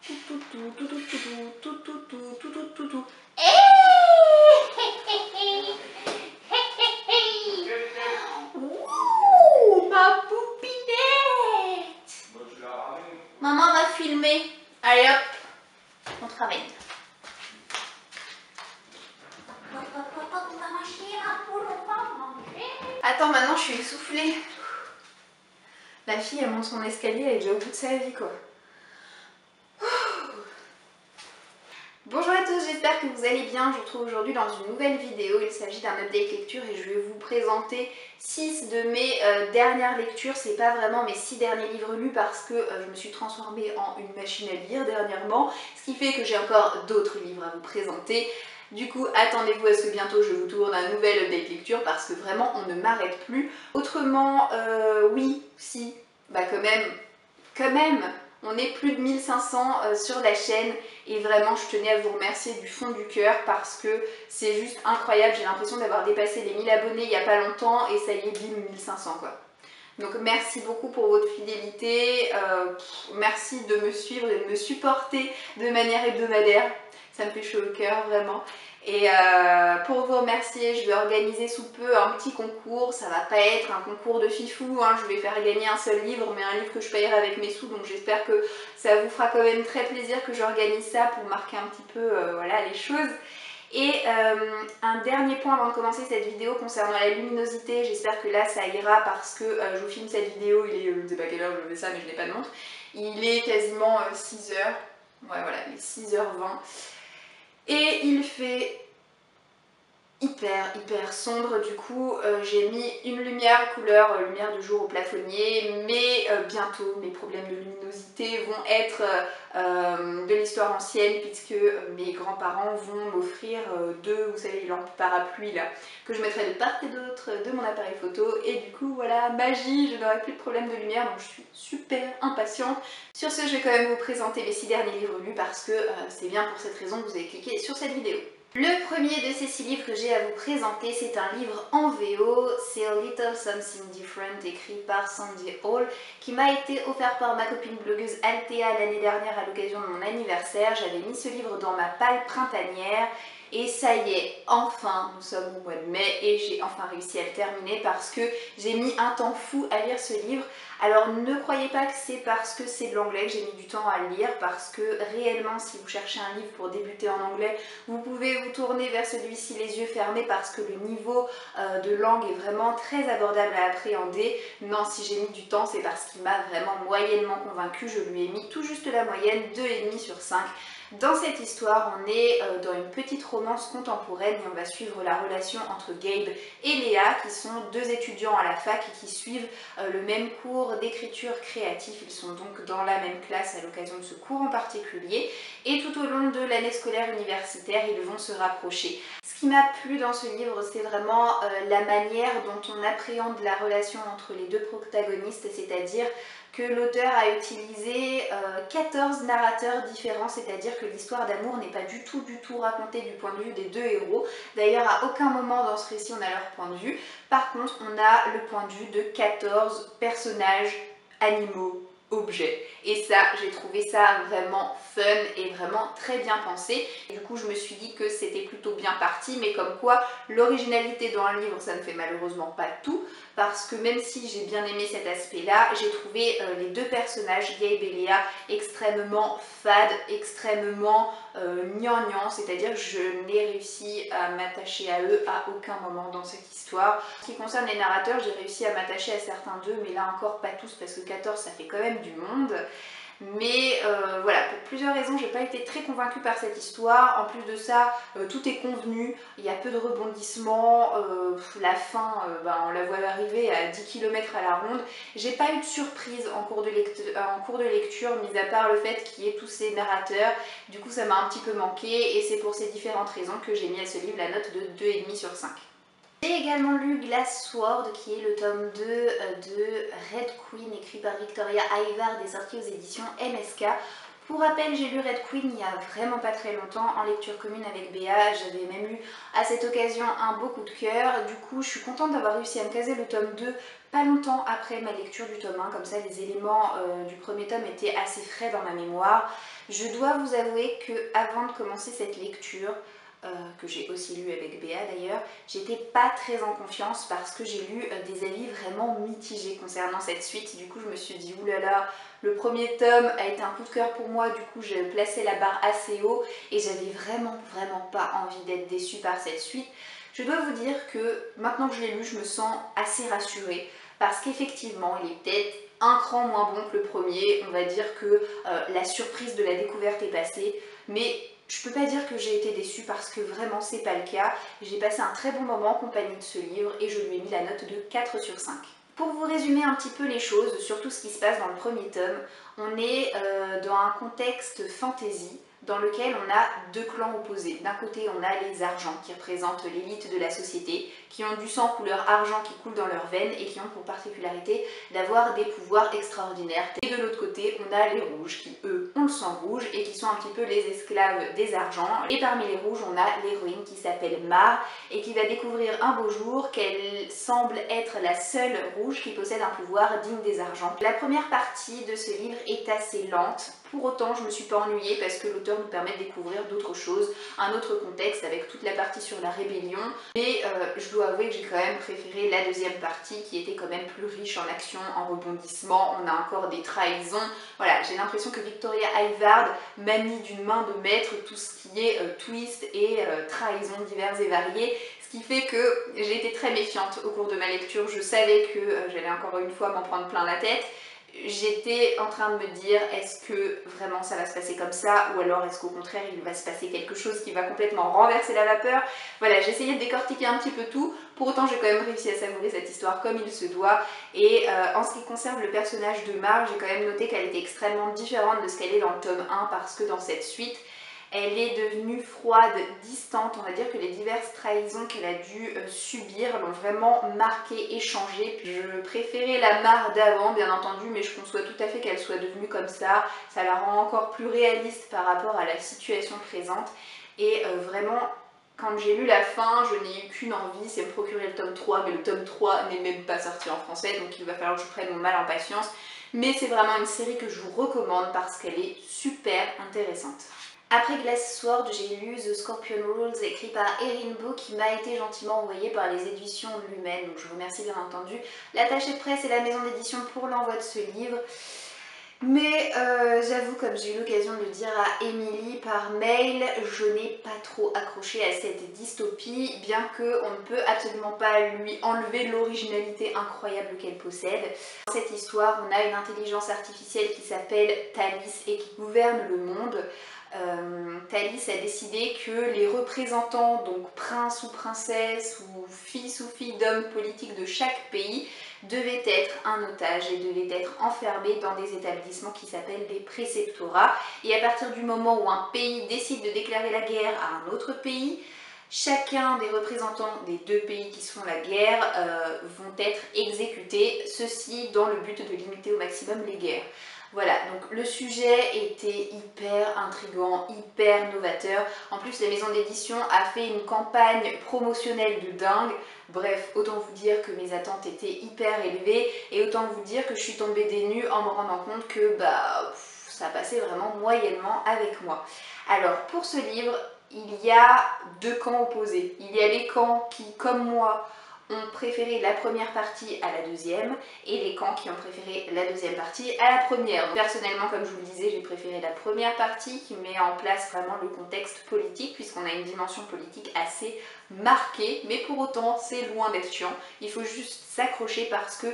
Ouh, ma poupinette! Maman va filmer. Allez hop, on travaille. Attends, maintenant je suis essoufflée. La fille elle monte son escalier, elle est déjà au bout de sa vie quoi. Bonjour à tous, j'espère que vous allez bien. Je vous retrouve aujourd'hui dans une nouvelle vidéo. Il s'agit d'un update lecture et je vais vous présenter 6 de mes dernières lectures. C'est pas vraiment mes 6 derniers livres lus parce que je me suis transformée en une machine à lire dernièrement, ce qui fait que j'ai encore d'autres livres à vous présenter. Du coup, attendez-vous à ce que bientôt je vous tourne un nouvel update lecture parce que vraiment on ne m'arrête plus. Autrement, oui, si, bah quand même, on est plus de 1500 sur la chaîne et vraiment je tenais à vous remercier du fond du cœur parce que c'est juste incroyable. J'ai l'impression d'avoir dépassé les 1000 abonnés il n'y a pas longtemps et ça y est, bim, 1500 quoi. Donc merci beaucoup pour votre fidélité, merci de me suivre et de me supporter de manière hebdomadaire. Ça me fait chaud au cœur vraiment. Et pour vous remercier, je vais organiser sous peu un petit concours. Ça va pas être un concours de fifou, hein. Je vais faire gagner un seul livre, mais un livre que je payerai avec mes sous. Donc j'espère que ça vous fera quand même très plaisir que j'organise ça pour marquer un petit peu voilà, les choses. Et un dernier point avant de commencer cette vidéo concernant la luminosité, j'espère que là ça ira parce que je vous filme cette vidéo, il est, je ne sais pas quelle heure je fais ça mais je n'ai pas de montre, il est quasiment 6h, ouais voilà, il est 6h20 et il fait hyper sombre. Du coup j'ai mis une lumière couleur lumière de jour au plafonnier, mais bientôt mes problèmes de luminosité vont être de l'histoire ancienne puisque mes grands-parents vont m'offrir deux, vous savez, les lampes parapluie là que je mettrai de part et d'autre de mon appareil photo et du coup voilà, magie, je n'aurai plus de problème de lumière donc je suis super impatiente. Sur ce, je vais quand même vous présenter les 6 derniers livres lus parce que c'est bien pour cette raison que vous avez cliqué sur cette vidéo. Le premier de ces 6 livres que j'ai à vous présenter, c'est un livre en VO, c'est A Little Something Different, écrit par Sandy Hall, qui m'a été offert par ma copine blogueuse Althea l'année dernière à l'occasion de mon anniversaire. J'avais mis ce livre dans ma palle printanière et ça y est, enfin, nous sommes au mois de mai et j'ai enfin réussi à le terminer parce que j'ai mis un temps fou à lire ce livre. Alors ne croyez pas que c'est parce que c'est de l'anglais que j'ai mis du temps à le lire, parce que réellement si vous cherchez un livre pour débuter en anglais, vous pouvez vous tourner vers celui-ci les yeux fermés parce que le niveau de langue est vraiment très abordable à appréhender. Non, si j'ai mis du temps, c'est parce qu'il m'a vraiment moyennement convaincue. Je lui ai mis tout juste la moyenne, 2,5 sur 5. Dans cette histoire, on est dans une petite romance contemporaine et on va suivre la relation entre Gabe et Léa, qui sont 2 étudiants à la fac et qui suivent le même cours d'écriture créative. Ils sont donc dans la même classe à l'occasion de ce cours en particulier. Et tout au long de l'année scolaire universitaire, ils vont se rapprocher. Ce qui m'a plu dans ce livre, c'est vraiment la manière dont on appréhende la relation entre les 2 protagonistes, c'est-à-dire que l'auteur a utilisé 14 narrateurs différents, c'est-à-dire que l'histoire d'amour n'est pas du tout racontée du point de vue des 2 héros. D'ailleurs, à aucun moment dans ce récit on a leur point de vue. Par contre, on a le point de vue de 14 personnages, animaux, objets. Et ça, j'ai trouvé ça vraiment fun et vraiment très bien pensé. Et du coup, je me suis dit que c'était plutôt bien parti, mais comme quoi, l'originalité dans un livre, ça ne fait malheureusement pas tout, parce que même si j'ai bien aimé cet aspect-là, j'ai trouvé les 2 personnages, Gabe et Léa, extrêmement fades, extrêmement gnangnan, c'est-à-dire que je n'ai réussi à m'attacher à eux à aucun moment dans cette histoire. En ce qui concerne les narrateurs, j'ai réussi à m'attacher à certains d'eux, mais là encore pas tous, parce que 14 ça fait quand même du monde. Mais voilà, pour plusieurs raisons, j'ai pas été très convaincue par cette histoire. En plus de ça, tout est convenu, il y a peu de rebondissements, la fin, on la voit arriver à 10 km à la ronde. J'ai pas eu de surprise en cours de lecture, mis à part le fait qu'il y ait tous ces narrateurs. Du coup, ça m'a un petit peu manqué et c'est pour ces différentes raisons que j'ai mis à ce livre la note de 2,5 sur 5. J'ai également lu Glass Sword, qui est le tome 2 de Red Queen, écrit par Victoria Ayvard et sorti aux éditions MSK. Pour rappel, j'ai lu Red Queen il n'y a vraiment pas très longtemps en lecture commune avec Béa. J'avais même eu à cette occasion un beau coup de cœur. Du coup, je suis contente d'avoir réussi à me caser le tome 2 pas longtemps après ma lecture du tome 1. Comme ça, les éléments du premier tome étaient assez frais dans ma mémoire. Je dois vous avouer que avant de commencer cette lecture, que j'ai aussi lu avec Béa d'ailleurs, j'étais pas très en confiance parce que j'ai lu des avis vraiment mitigés concernant cette suite. Du coup je me suis dit oulala, le premier tome a été un coup de cœur pour moi, du coup j'ai placé la barre assez haut et j'avais vraiment pas envie d'être déçue par cette suite. Je dois vous dire que maintenant que je l'ai lu, je me sens assez rassurée parce qu'effectivement il est peut-être un cran moins bon que le premier. On va dire que la surprise de la découverte est passée, mais je peux pas dire que j'ai été déçue parce que vraiment c'est pas le cas. J'ai passé un très bon moment en compagnie de ce livre et je lui ai mis la note de 4 sur 5. Pour vous résumer un petit peu les choses, surtout ce qui se passe dans le premier tome, on est dans un contexte fantasy dans lequel on a deux clans opposés. D'un côté, on a les argents qui représentent l'élite de la société, qui ont du sang couleur argent qui coule dans leurs veines et qui ont pour particularité d'avoir des pouvoirs extraordinaires. Et de l'autre côté, on a les rouges qui, eux, ont le sang rouge et qui sont un petit peu les esclaves des argents. Et parmi les rouges, on a l'héroïne qui s'appelle Mar et qui va découvrir un beau jour qu'elle semble être la seule rouge qui possède un pouvoir digne des argents. La première partie de ce livre est assez lente. Pour autant, je ne me suis pas ennuyée parce que l'auteur nous permet de découvrir d'autres choses, un autre contexte avec toute la partie sur la rébellion. Mais je dois avouer que j'ai quand même préféré la deuxième partie qui était quand même plus riche en action, en rebondissements. On a encore des trahisons. Voilà, j'ai l'impression que Victoria Ayvard manie d'une main de maître tout ce qui est twist et trahison diverses et variées. Ce qui fait que j'ai été très méfiante au cours de ma lecture. Je savais que j'allais encore une fois m'en prendre plein la tête. J'étais en train de me dire, est-ce que vraiment ça va se passer comme ça, ou alors est-ce qu'au contraire il va se passer quelque chose qui va complètement renverser la vapeur. Voilà, j'essayais de décortiquer un petit peu tout. Pour autant j'ai quand même réussi à savourer cette histoire comme il se doit. Et en ce qui concerne le personnage de Mar, j'ai quand même noté qu'elle était extrêmement différente de ce qu'elle est dans le tome 1, parce que dans cette suite, elle est devenue froide, distante. On va dire que les diverses trahisons qu'elle a dû subir l'ont vraiment marquée et changée. Je préférais la Mar d'avant, bien entendu, mais je conçois tout à fait qu'elle soit devenue comme ça. Ça la rend encore plus réaliste par rapport à la situation présente. Et vraiment, quand j'ai lu la fin, je n'ai eu qu'une envie, c'est me procurer le tome 3, mais le tome 3 n'est même pas sorti en français, donc il va falloir que je prenne mon mal en patience. Mais c'est vraiment une série que je vous recommande parce qu'elle est super intéressante. Après Glass Sword, j'ai lu The Scorpion Rules écrit par Erin Bow qui m'a été gentiment envoyé par les éditions Lumen, donc je remercie bien entendu l'attaché de presse et la maison d'édition pour l'envoi de ce livre. Mais j'avoue, comme j'ai eu l'occasion de le dire à Émilie par mail, je n'ai pas trop accroché à cette dystopie, bien qu'on ne peut absolument pas lui enlever l'originalité incroyable qu'elle possède. Dans cette histoire, on a une intelligence artificielle qui s'appelle Thalys et qui gouverne le monde. Thalys a décidé que les représentants, donc princes ou princesses ou fils d'hommes politiques de chaque pays, devaient être un otage et devaient être enfermés dans des établissements qui s'appellent des préceptorats. Et à partir du moment où un pays décide de déclarer la guerre à un autre pays, chacun des représentants des deux pays qui se font la guerre vont être exécutés, ceci dans le but de limiter au maximum les guerres. Voilà, donc le sujet était hyper intriguant, hyper novateur. En plus, la maison d'édition a fait une campagne promotionnelle de dingue. Bref, autant vous dire que mes attentes étaient hyper élevées et autant vous dire que je suis tombée des nues en me rendant compte que ça passait vraiment moyennement avec moi. Alors, pour ce livre, il y a deux camps opposés. Il y a les camps qui, comme moi, ont préféré la première partie à la deuxième et les camps qui ont préféré la deuxième partie à la première. Donc, personnellement, comme je vous le disais, j'ai préféré la première partie qui met en place vraiment le contexte politique puisqu'on a une dimension politique assez marquée, mais pour autant c'est loin d'être chiant. Il faut juste s'accrocher parce que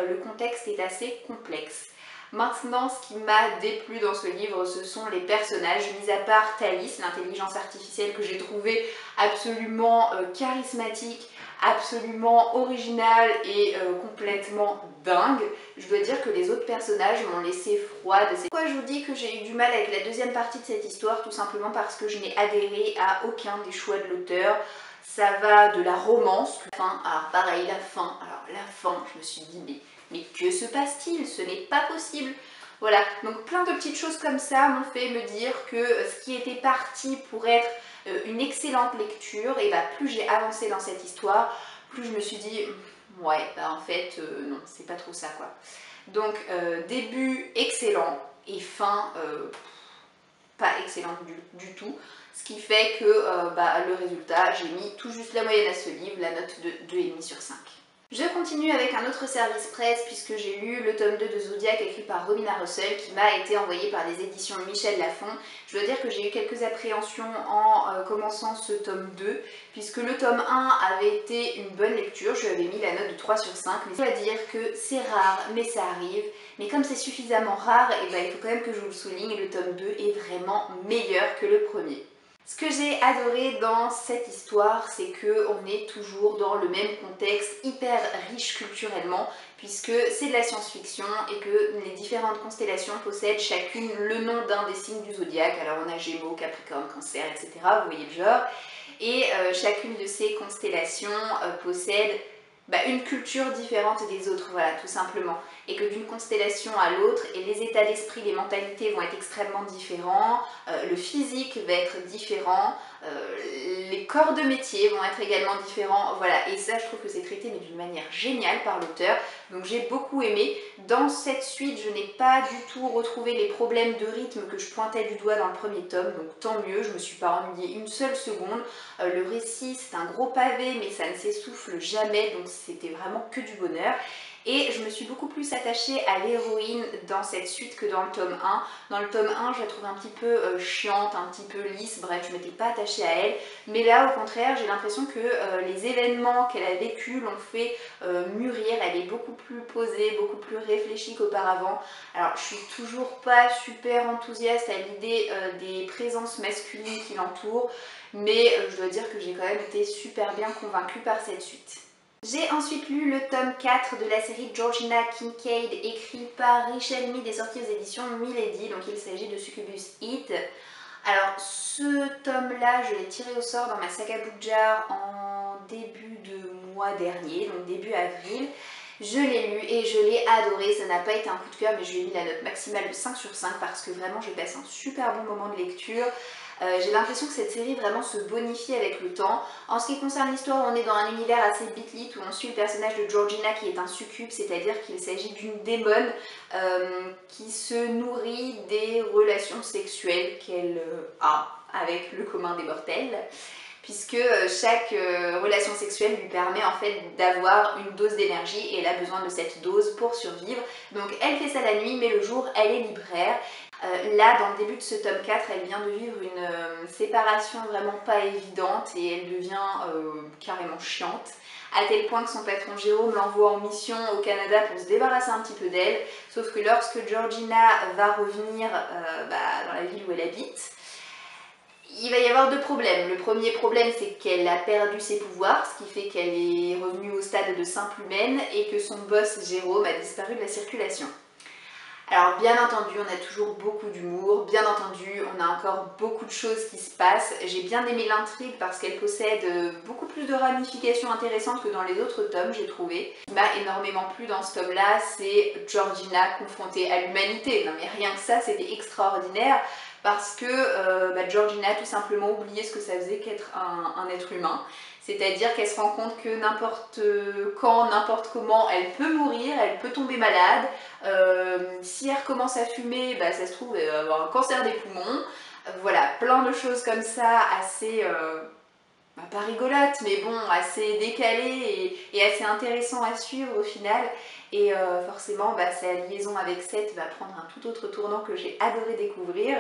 le contexte est assez complexe. Maintenant, ce qui m'a déplu dans ce livre, ce sont les personnages, mis à part Thalys, l'intelligence artificielle que j'ai trouvée absolument charismatique, absolument originale et complètement dingue. Je dois dire que les autres personnages m'ont laissé froide. C'est pourquoi je vous dis que j'ai eu du mal avec la deuxième partie de cette histoire, tout simplement parce que je n'ai adhéré à aucun des choix de l'auteur. Ça va de la romance, enfin, alors pareil, la fin, je me suis dit, mais que se passe-t-il? Ce n'est pas possible. Voilà, donc plein de petites choses comme ça m'ont fait me dire que ce qui était parti pour être une excellente lecture, et plus j'ai avancé dans cette histoire, plus je me suis dit, ouais, en fait, non, c'est pas trop ça, quoi. Donc, début excellent et fin pas excellente du tout. Ce qui fait que le résultat, j'ai mis tout juste la moyenne à ce livre, la note de 2,5 sur 5. Je continue avec un autre service presse puisque j'ai lu le tome 2 de Zodiac écrit par Robina Russell qui m'a été envoyé par les éditions Michel Lafon. Je dois dire que j'ai eu quelques appréhensions en commençant ce tome 2 puisque le tome 1 avait été une bonne lecture, je lui avais mis la note de 3 sur 5, mais je dois dire que c'est rare mais ça arrive. Mais comme c'est suffisamment rare, il faut quand même que je vous le souligne, le tome 2 est vraiment meilleur que le premier. Ce que j'ai adoré dans cette histoire, c'est qu'on est toujours dans le même contexte hyper riche culturellement, puisque c'est de la science-fiction et que les différentes constellations possèdent chacune le nom d'un des signes du zodiaque. Alors on a Gémeaux, Capricorne, Cancer, etc. Vous voyez le genre. Et chacune de ces constellations possède une culture différente des autres, voilà, tout simplement. Et que d'une constellation à l'autre, et les états d'esprit, les mentalités vont être extrêmement différents, le physique va être différent, les corps de métier vont être également différents, voilà. Et ça, je trouve que c'est traité mais d'une manière géniale par l'auteur, donc j'ai beaucoup aimé. Dans cette suite, je n'ai pas du tout retrouvé les problèmes de rythme que je pointais du doigt dans le premier tome, donc tant mieux, je me suis pas ennuyée une seule seconde. Le récit, c'est un gros pavé, mais ça ne s'essouffle jamais, donc c'était vraiment que du bonheur. Et je me suis beaucoup plus attachée à l'héroïne dans cette suite que dans le tome 1. Dans le tome 1, je la trouve un petit peu chiante, un petit peu lisse, bref, je ne m'étais pas attachée à elle. Mais là, au contraire, j'ai l'impression que les événements qu'elle a vécus l'ont fait mûrir. Elle est beaucoup plus posée, beaucoup plus réfléchie qu'auparavant. Alors, je suis toujours pas super enthousiaste à l'idée des présences masculines qui l'entourent. Mais je dois dire que j'ai quand même été super bien convaincue par cette suite. J'ai ensuite lu le tome 4 de la série Georgina Kincaid, écrit par Richelle Mead et sorti aux éditions Milady, donc il s'agit de Succubus Heat. Alors ce tome-là, je l'ai tiré au sort dans ma saga Book Jar en début de mois dernier, donc début avril. Je l'ai lu et je l'ai adoré, ça n'a pas été un coup de cœur, mais je lui ai mis la note maximale de 5 sur 5 parce que vraiment je passe un super bon moment de lecture. J'ai l'impression que cette série vraiment se bonifie avec le temps. En ce qui concerne l'histoire, on est dans un univers assez bitlit où on suit le personnage de Georgina qui est un succube, c'est-à-dire qu'il s'agit d'une démone qui se nourrit des relations sexuelles qu'elle a avec le commun des mortels, puisque chaque relation sexuelle lui permet en fait d'avoir une dose d'énergie et elle a besoin de cette dose pour survivre. Donc elle fait ça la nuit, mais le jour elle est libraire. Là, dans le début de ce tome 4, elle vient de vivre une séparation vraiment pas évidente et elle devient carrément chiante, à tel point que son patron Jérôme l'envoie en mission au Canada pour se débarrasser un petit peu d'elle. Sauf que lorsque Georgina va revenir dans la ville où elle habite, il va y avoir deux problèmes. Le premier problème, c'est qu'elle a perdu ses pouvoirs, ce qui fait qu'elle est revenue au stade de simple humaine et que son boss Jérôme a disparu de la circulation. Alors bien entendu, on a toujours beaucoup d'humour, bien entendu, on a encore beaucoup de choses qui se passent. J'ai bien aimé l'intrigue parce qu'elle possède beaucoup plus de ramifications intéressantes que dans les autres tomes, j'ai trouvé. Ce qui m'a énormément plu dans ce tome-là, c'est Georgina confrontée à l'humanité. Non mais rien que ça, c'était extraordinaire parce que Georgina a tout simplement oublié ce que ça faisait qu'être un être humain. C'est-à-dire qu'elle se rend compte que n'importe quand, n'importe comment, elle peut mourir, elle peut tomber malade. Si elle recommence à fumer, ça se trouve, elle va avoir un cancer des poumons. Voilà, plein de choses comme ça, assez, pas rigolotes, mais bon, assez décalées et assez intéressant à suivre au final. Et forcément, sa liaison avec Seth va prendre un tout autre tournant que j'ai adoré découvrir.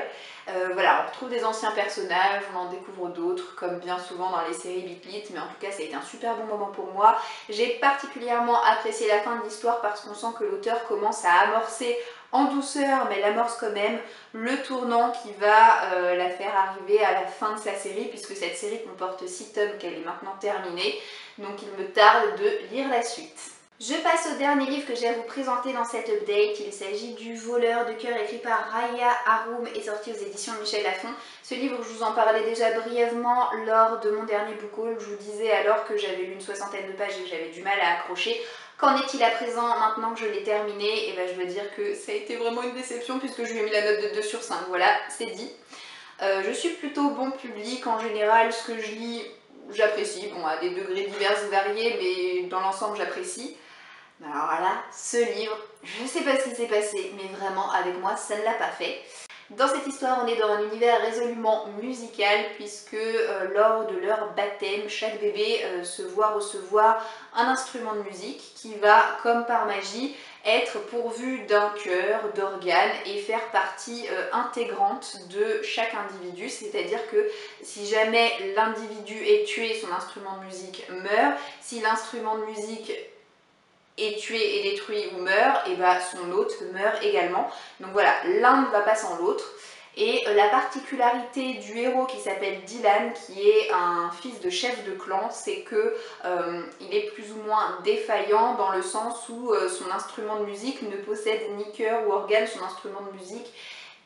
Voilà, on retrouve des anciens personnages, on en découvre d'autres, comme bien souvent dans les séries bitlit, mais en tout cas, ça a été un super bon moment pour moi. J'ai particulièrement apprécié la fin de l'histoire parce qu'on sent que l'auteur commence à amorcer en douceur, mais elle amorce quand même le tournant qui va la faire arriver à la fin de sa série, puisque cette série comporte 6 tomes qu'elle est maintenant terminée, donc il me tarde de lire la suite. Je passe au dernier livre que j'ai à vous présenter dans cette update. Il s'agit du Voleur de cœur écrit par Raya Haroum et sorti aux éditions Michel Lafon. Ce livre, je vous en parlais déjà brièvement lors de mon dernier book haul. Je vous disais alors que j'avais lu une 60aine de pages et que j'avais du mal à accrocher. Qu'en est-il à présent, maintenant que je l'ai terminé? Et je dois dire que ça a été vraiment une déception puisque je lui ai mis la note de 2 sur 5. Voilà, c'est dit. Je suis plutôt bon public en général, ce que je lis, j'apprécie. Bon, à des degrés divers et variés, mais dans l'ensemble, j'apprécie. Alors là, ce livre, je sais pas ce qui s'est passé, mais vraiment avec moi, ça ne l'a pas fait. Dans cette histoire, on est dans un univers résolument musical puisque lors de leur baptême, chaque bébé se voit recevoir un instrument de musique qui va, comme par magie, être pourvu d'un cœur, d'organes et faire partie intégrante de chaque individu. C'est-à-dire que si jamais l'individu est tué, son instrument de musique meurt. Si l'instrument de musique est tué et détruit ou meurt, et bah son hôte meurt également. Donc voilà, l'un ne va pas sans l'autre. Et la particularité du héros qui s'appelle Dylan, qui est un fils de chef de clan, c'est que il est plus ou moins défaillant dans le sens où son instrument de musique ne possède ni cœur ou organe, son instrument de musique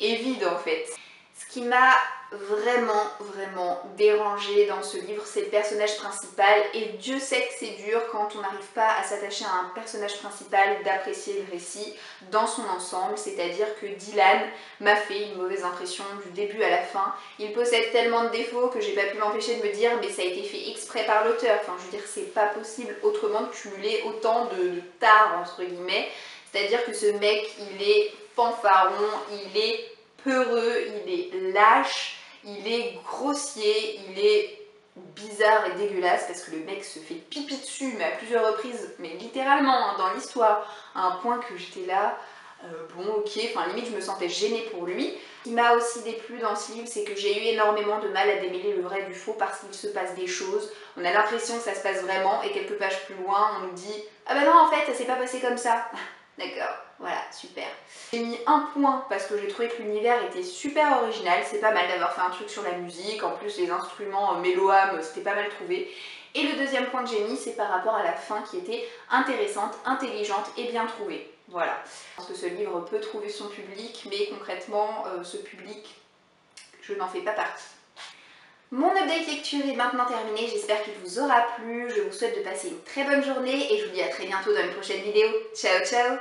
est vide en fait. Ce qui m'a vraiment dérangée dans ce livre, c'est le personnage principal, et Dieu sait que c'est dur quand on n'arrive pas à s'attacher à un personnage principal, d'apprécier le récit dans son ensemble. C'est-à-dire que Dylan m'a fait une mauvaise impression du début à la fin. Il possède tellement de défauts que j'ai pas pu m'empêcher de me dire mais ça a été fait exprès par l'auteur. Enfin je veux dire, c'est pas possible autrement de cumuler autant de tares entre guillemets. C'est-à-dire que ce mec, il est fanfaron, il est peureux, il est lâche, il est grossier, il est bizarre et dégueulasse parce que le mec se fait pipi dessus mais à plusieurs reprises, mais littéralement hein, dans l'histoire, à un point que j'étais là, bon ok, enfin limite je me sentais gênée pour lui. Ce qui m'a aussi déplu dans ce livre, c'est que j'ai eu énormément de mal à démêler le vrai du faux parce qu'il se passe des choses, on a l'impression que ça se passe vraiment et quelques pages plus loin on nous dit « Ah bah non en fait ça s'est pas passé comme ça ». D'accord, voilà, super. J'ai mis un point parce que j'ai trouvé que l'univers était super original, c'est pas mal d'avoir fait un truc sur la musique, en plus les instruments mélo-âme, c'était pas mal trouvé. Et le deuxième point que j'ai mis, c'est par rapport à la fin qui était intéressante, intelligente et bien trouvée. Voilà. Je pense que ce livre peut trouver son public, mais concrètement, ce public, je n'en fais pas partie. Mon update lecture est maintenant terminé, j'espère qu'il vous aura plu, je vous souhaite de passer une très bonne journée et je vous dis à très bientôt dans une prochaine vidéo. Ciao ciao!